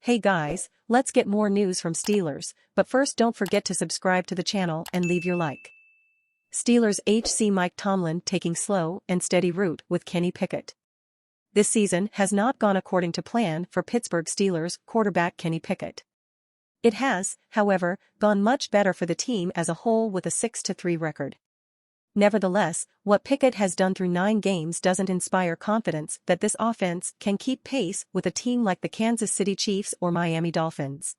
Hey guys, let's get more news from Steelers, but first don't forget to subscribe to the channel and leave your like. Steelers HC Mike Tomlin taking slow and steady route with Kenny Pickett. This season has not gone according to plan for Pittsburgh Steelers quarterback Kenny Pickett. It has, however, gone much better for the team as a whole with a 6-3 record. Nevertheless, what Pickett has done through 9 games doesn't inspire confidence that this offense can keep pace with a team like the Kansas City Chiefs or Miami Dolphins.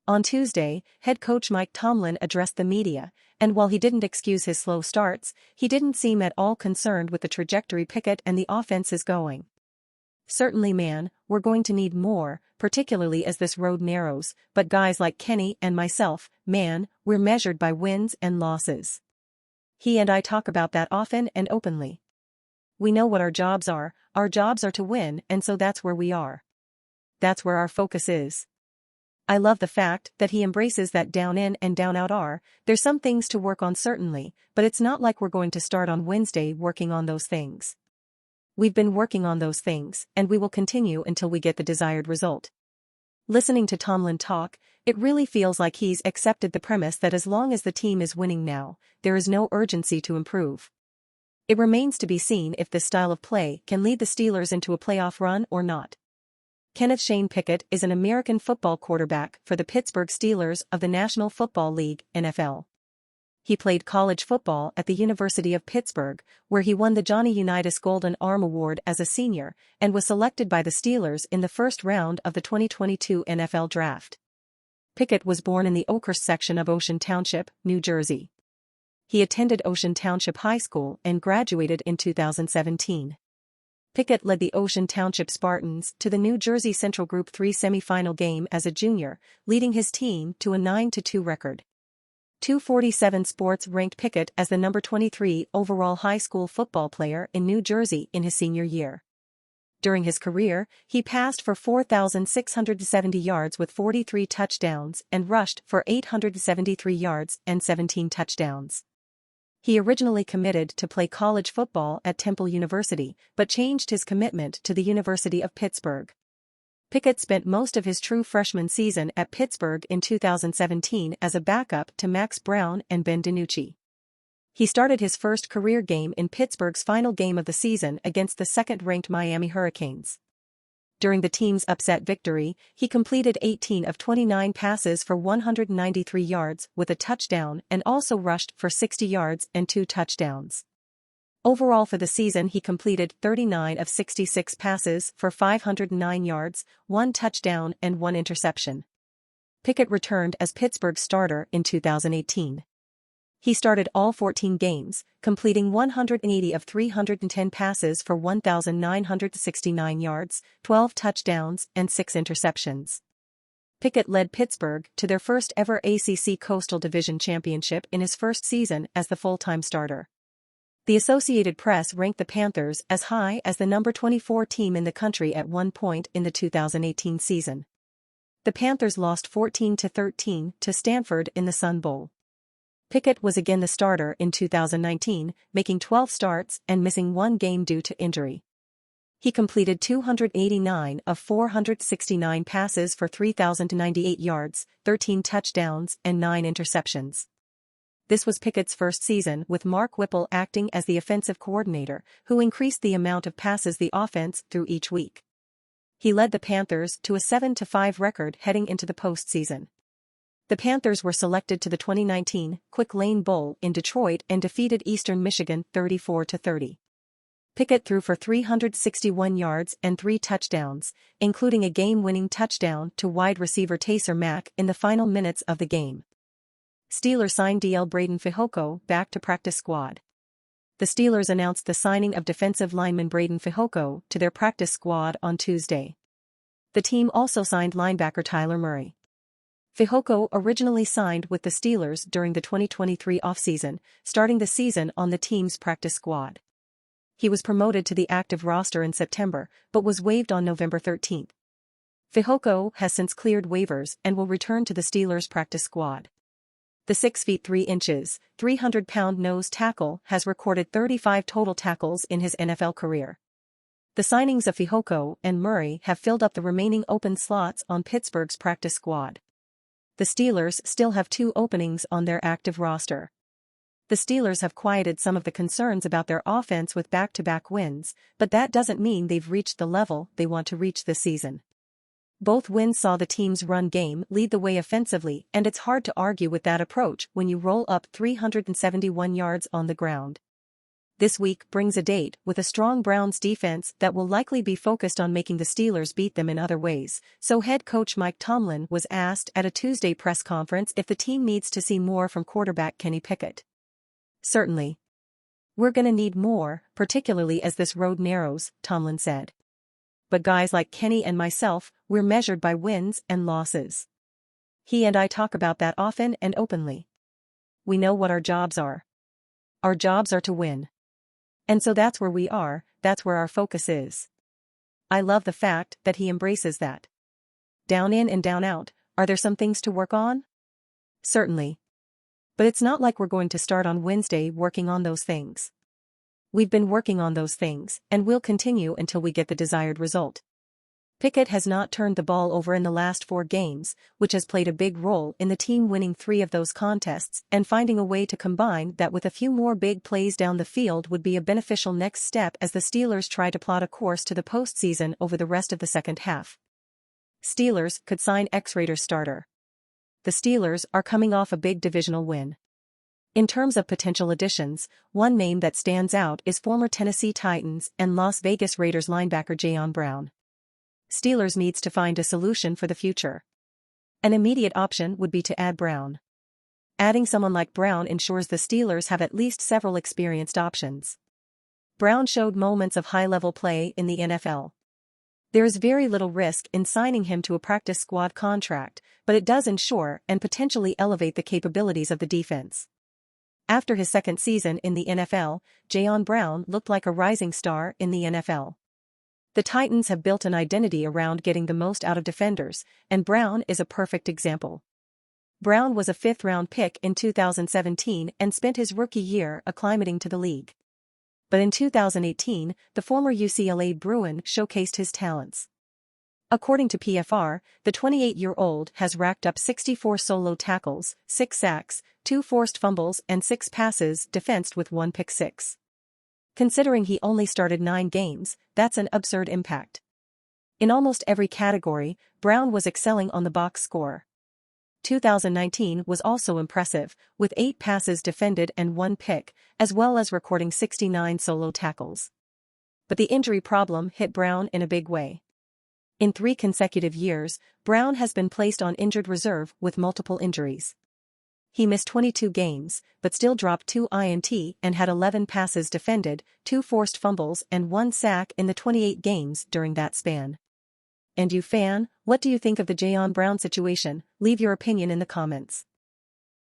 On Tuesday, head coach Mike Tomlin addressed the media, and while he didn't excuse his slow starts, he didn't seem at all concerned with the trajectory Pickett and the offense is going. Certainly man, we're going to need more, particularly as this road narrows, but guys like Kenny and myself, man, we're measured by wins and losses. He and I talk about that often and openly. We know what our jobs are to win, and so that's where we are. That's where our focus is. I love the fact that he embraces that down in and down out are. There's some things to work on certainly, but it's not like we're going to start on Wednesday working on those things. We've been working on those things, and we will continue until we get the desired result. Listening to Tomlin talk, it really feels like he's accepted the premise that as long as the team is winning now, there is no urgency to improve. It remains to be seen if this style of play can lead the Steelers into a playoff run or not. Kenneth Shane Pickett is an American football quarterback for the Pittsburgh Steelers of the National Football League, NFL. He played college football at the University of Pittsburgh, where he won the Johnny Unitas Golden Arm Award as a senior, and was selected by the Steelers in the first round of the 2022 NFL Draft. Pickett was born in the Oakhurst section of Ocean Township, New Jersey. He attended Ocean Township High School and graduated in 2017. Pickett led the Ocean Township Spartans to the New Jersey Central Group 3 semifinal game as a junior, leading his team to a 9-2 record. 247 Sports ranked Pickett as the number 23 overall high school football player in New Jersey in his senior year. During his career, he passed for 4,670 yards with 43 touchdowns and rushed for 873 yards and 17 touchdowns. He originally committed to play college football at Temple University, but changed his commitment to the University of Pittsburgh. Pickett spent most of his true freshman season at Pittsburgh in 2017 as a backup to Max Brown and Ben DiNucci. He started his first career game in Pittsburgh's final game of the season against the second-ranked Miami Hurricanes. During the team's upset victory, he completed 18 of 29 passes for 193 yards with a touchdown and also rushed for 60 yards and 2 touchdowns. Overall for the season he completed 39 of 66 passes for 509 yards, 1 touchdown and 1 interception. Pickett returned as Pittsburgh's starter in 2018. He started all 14 games, completing 180 of 310 passes for 1,969 yards, 12 touchdowns and 6 interceptions. Pickett led Pittsburgh to their first ever ACC Coastal Division championship in his first season as the full-time starter. The Associated Press ranked the Panthers as high as the number 24 team in the country at one point in the 2018 season. The Panthers lost 14-13 to Stanford in the Sun Bowl. Pickett was again the starter in 2019, making 12 starts and missing 1 game due to injury. He completed 289 of 469 passes for 3,098 yards, 13 touchdowns and 9 interceptions. This was Pickett's first season with Mark Whipple acting as the offensive coordinator, who increased the amount of passes the offense threw each week. He led the Panthers to a 7-5 record heading into the postseason. The Panthers were selected to the 2019 Quick Lane Bowl in Detroit and defeated Eastern Michigan 34-30. Pickett threw for 361 yards and 3 touchdowns, including a game-winning touchdown to wide receiver Taysom Mack in the final minutes of the game. Steelers signed DL Braden Fehoko back to practice squad. The Steelers announced the signing of defensive lineman Braden Fehoko to their practice squad on Tuesday. The team also signed linebacker Tyler Murray. Fehoko originally signed with the Steelers during the 2023 offseason, starting the season on the team's practice squad. He was promoted to the active roster in September, but was waived on November 13. Fehoko has since cleared waivers and will return to the Steelers' practice squad. The 6 feet 3 inches, 300-pound nose tackle has recorded 35 total tackles in his NFL career. The signings of Fihoko and Murray have filled up the remaining open slots on Pittsburgh's practice squad. The Steelers still have 2 openings on their active roster. The Steelers have quieted some of the concerns about their offense with back-to-back wins, but that doesn't mean they've reached the level they want to reach this season. Both wins saw the team's run game lead the way offensively, and it's hard to argue with that approach when you roll up 371 yards on the ground. This week brings a date with a strong Browns defense that will likely be focused on making the Steelers beat them in other ways, so head coach Mike Tomlin was asked at a Tuesday press conference if the team needs to see more from quarterback Kenny Pickett. "Certainly. We're gonna need more, particularly as this road narrows," Tomlin said. "But guys like Kenny and myself, we're measured by wins and losses. He and I talk about that often and openly. We know what our jobs are. Our jobs are to win. And so that's where we are, that's where our focus is." I love the fact that he embraces that. Down in and down out, are there some things to work on? Certainly. But it's not like we're going to start on Wednesday working on those things. We've been working on those things, and we'll continue until we get the desired result. Pickett has not turned the ball over in the last 4 games, which has played a big role in the team winning 3 of those contests, and finding a way to combine that with a few more big plays down the field would be a beneficial next step as the Steelers try to plot a course to the postseason over the rest of the second half. Steelers could sign ex-Raiders starter. The Steelers are coming off a big divisional win. In terms of potential additions, one name that stands out is former Tennessee Titans and Las Vegas Raiders linebacker Jaylon Brown. Steelers needs to find a solution for the future. An immediate option would be to add Brown. Adding someone like Brown ensures the Steelers have at least several experienced options. Brown showed moments of high-level play in the NFL. There is very little risk in signing him to a practice squad contract, but it does ensure and potentially elevate the capabilities of the defense. After his second season in the NFL, Jaylon Brown looked like a rising star in the NFL. The Titans have built an identity around getting the most out of defenders, and Brown is a perfect example. Brown was a 5th-round pick in 2017 and spent his rookie year acclimating to the league. But in 2018, the former UCLA Bruin showcased his talents. According to PFR, the 28-year-old has racked up 64 solo tackles, 6 sacks, 2 forced fumbles and 6 passes defensed with 1 pick six. Considering he only started 9 games, that's an absurd impact. In almost every category, Brown was excelling on the box score. 2019 was also impressive, with 8 passes defended and 1 pick, as well as recording 69 solo tackles. But the injury problem hit Brown in a big way. In 3 consecutive years, Brown has been placed on injured reserve with multiple injuries. He missed 22 games, but still dropped 2 INT and had 11 passes defended, 2 forced fumbles and 1 sack in the 28 games during that span. And you fan, what do you think of the Jaylon Brown situation? Leave your opinion in the comments.